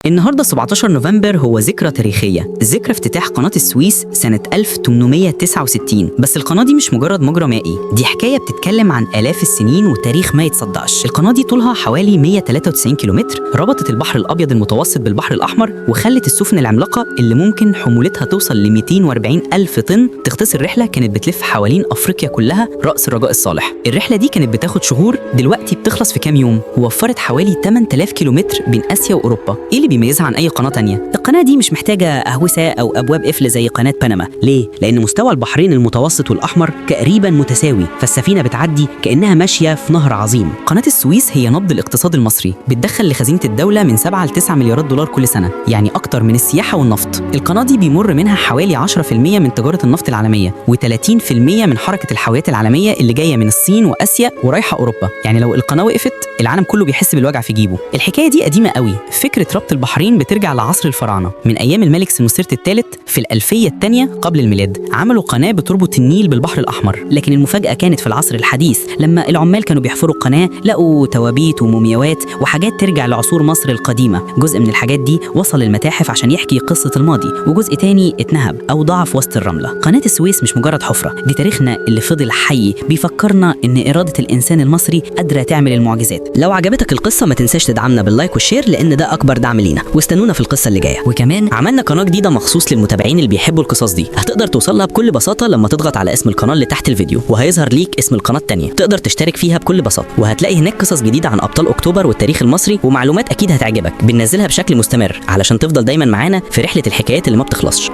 النهارده 17 نوفمبر هو ذكرى تاريخية، ذكرى افتتاح قناة السويس سنة 1869. بس القناة دي مش مجرد مجرى مائي، دي حكاية بتتكلم عن آلاف السنين وتاريخ ما يتصدقش. القناة دي طولها حوالي 193 كيلومتر، ربطت البحر الأبيض المتوسط بالبحر الأحمر، وخلت السفن العملاقة اللي ممكن حمولتها توصل ل 240 ألف طن تختصر رحلة كانت بتلف حوالين أفريقيا كلها رأس الرجاء الصالح. الرحلة دي كانت بتاخد شهور، دلوقتي بتخلص في كام يوم، ووفرت حوالي 8000 كيلومتر بين آسيا وأوروبا. إيه اللي بيميزها عن أي قناة تانية؟ القناة دي مش محتاجة أهوسة أو أبواب قفل زي قناة بنما. ليه؟ لأن مستوى البحرين المتوسط والأحمر تقريبا متساوي، فالسفينة بتعدي كأنها ماشية في نهر عظيم. قناة السويس هي نبض الاقتصاد المصري، بتدخل لخزينة الدولة من 7 ل 9 مليارات دولار كل سنة، يعني أكتر من السياحة والنفط. القناة دي بيمر منها حوالي 10% من تجارة النفط العالمية، و30% من حركة الحاويات العالمية اللي جاية من الصين وآسيا ورايحة أوروبا. يعني لو القناة وقفت العالم كله بيحس بالوجع في جيبه. الحكاية دي قديمة قوي، فكرة ربط البحرين بترجع لعصر الفراعنة، من أيام الملك سنوسرت الثالث في الألفية الثانية قبل الميلاد. عملوا قناة بتربط النيل بالبحر الأحمر. لكن المفاجأة كانت في العصر الحديث، لما العمال كانوا بيحفروا القناة لقوا توابيت ومومياوات وحاجات ترجع لعصور مصر القديمة. جزء من الحاجات دي وصل المتاحف عشان يحكي قصة الماضي، وجزء تاني اتنهب أو ضاع في وسط الرملة. قناة السويس مش مجرد حفرة، دي تاريخنا اللي فضل حي، بيفكرنا إن إرادة الإنسان المصري قادرة تعمل المعجزات. لو عجبتك القصة ما تنساش تدعمنا باللايك والشير، لأن ده أكبر دعم لينا، واستنونا في القصة اللي جاية. وكمان عملنا قناة جديدة مخصوص للمتابعين اللي بيحبوا القصص دي، هتقدر توصلها بكل بساطة لما تضغط على اسم القناة اللي تحت الفيديو، وهيظهر ليك اسم القناة التانية تقدر تشترك فيها بكل بساطة، وهتلاقي هناك قصص جديدة عن أبطال أكتوبر والتاريخ المصري ومعلومات أكيد هتعجبك، بننزلها بشكل مستمر علشان تفضل دايما معانا في رحلة الحكايات اللي ما بتخلصش.